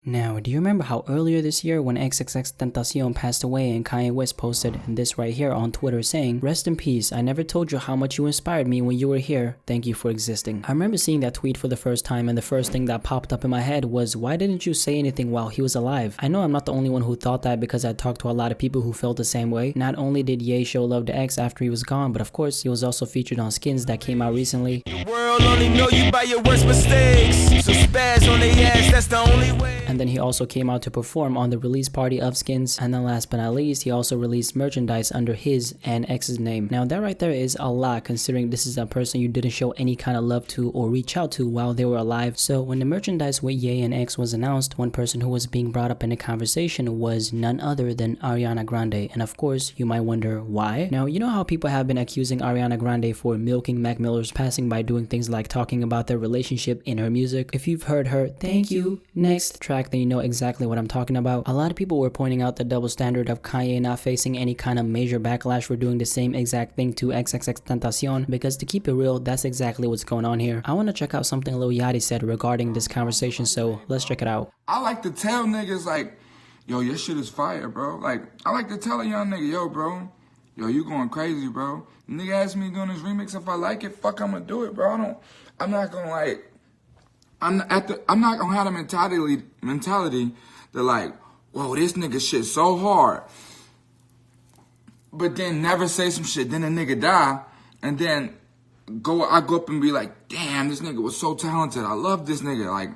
Now, do you remember how earlier this year when XXXTentacion passed away and Kanye West posted this right here on Twitter saying, "Rest in peace, I never told you how much you inspired me when you were here, thank you for existing." I remember seeing that tweet for the first time and the first thing that popped up in my head was, why didn't you say anything while he was alive? I know I'm not the only one who thought that because I talked to a lot of people who felt the same way. Not only did Ye show love to X after he was gone, but of course he was also featured on skins that came out recently. The world only know you by your worst mistakes, so spaz on their ass, that's the only way. And then he also came out to perform on the release party of skins. And then last but not least, he also released merchandise under his and X's name. Now that right there is a lot, considering this is a person you didn't show any kind of love to or reach out to while they were alive. So when the merchandise with Ye and X was announced, one person who was being brought up in the conversation was none other than Ariana Grande. And of course, you might wonder why. Now, you know how people have been accusing Ariana Grande for milking Mac Miller's passing by doing things like talking about their relationship in her music. If you've heard her "Thank You, Next" track, then you know exactly what I'm talking about. A lot of people were pointing out the double standard of Kanye not facing any kind of major backlash for doing the same exact thing to XXXTentacion, because to keep it real, that's exactly what's going on here. I want to check out something Lil Yachty said regarding this conversation, so let's check it out. I like to tell niggas like, yo, your shit is fire, bro. Like, I like to tell a young nigga, yo, bro, yo, you going crazy, bro. The nigga asked me doing this remix, if I like it, fuck, I'ma do it, bro. I'm not gonna like, I'm not gonna have the mentality that like, whoa, this nigga shit so hard, but then never say some shit, then a nigga die, and then I go up and be like, damn, this nigga was so talented, I love this nigga, like,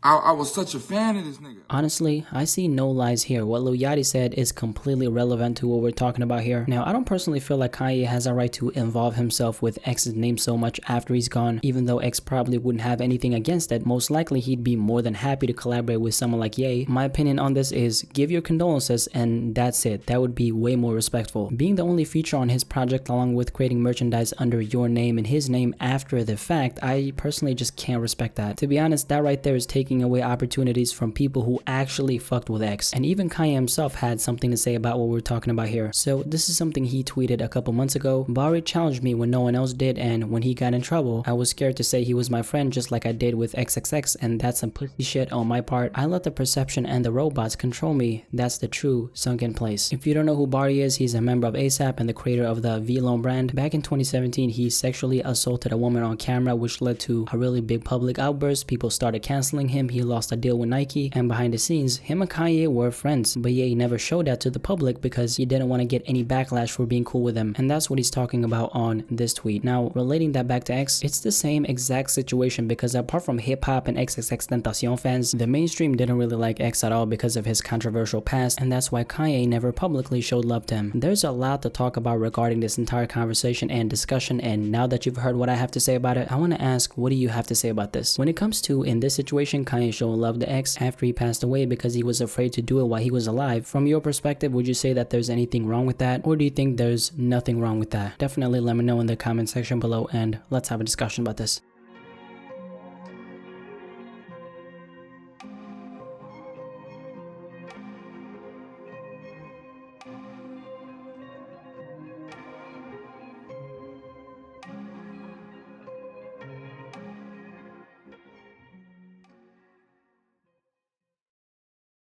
I was such a fan of this nigga. Honestly, I see no lies here. What Lil Yachty said is completely relevant to what we're talking about here. Now, I don't personally feel like Kanye has a right to involve himself with X's name so much after he's gone, even though X probably wouldn't have anything against it. Most likely, he'd be more than happy to collaborate with someone like Ye. My opinion on this is give your condolences and that's it. That would be way more respectful. Being the only feature on his project along with creating merchandise under your name and his name after the fact, I personally just can't respect that. To be honest, that right there is taking away opportunities from people who actually fucked with X. And even Kanye himself had something to say about what we're talking about here. So this is something he tweeted a couple months ago. "Bari challenged me when no one else did, and when he got in trouble, I was scared to say he was my friend just like I did with XXX, and that's some pussy shit on my part. I let the perception and the robots control me. That's the true sunken place." If you don't know who Bari is, he's a member of ASAP and the creator of the V-Lone brand. Back in 2017, he sexually assaulted a woman on camera, which led to a really big public outburst. People started canceling him. He lost a deal with Nike, and behind the scenes, him and Kanye were friends, but Ye never showed that to the public because he didn't want to get any backlash for being cool with him, and that's what he's talking about on this tweet. Now, relating that back to X, it's the same exact situation because apart from hip-hop and XXXTentacion fans, the mainstream didn't really like X at all because of his controversial past, and that's why Kanye never publicly showed love to him. There's a lot to talk about regarding this entire conversation and discussion, and now that you've heard what I have to say about it, I want to ask, what do you have to say about this? When it comes to, in this situation, Kanye showed love to X after he passed away because he was afraid to do it while he was alive. From your perspective, would you say that there's anything wrong with that, or do you think there's nothing wrong with that? Definitely let me know in the comment section below and let's have a discussion about this.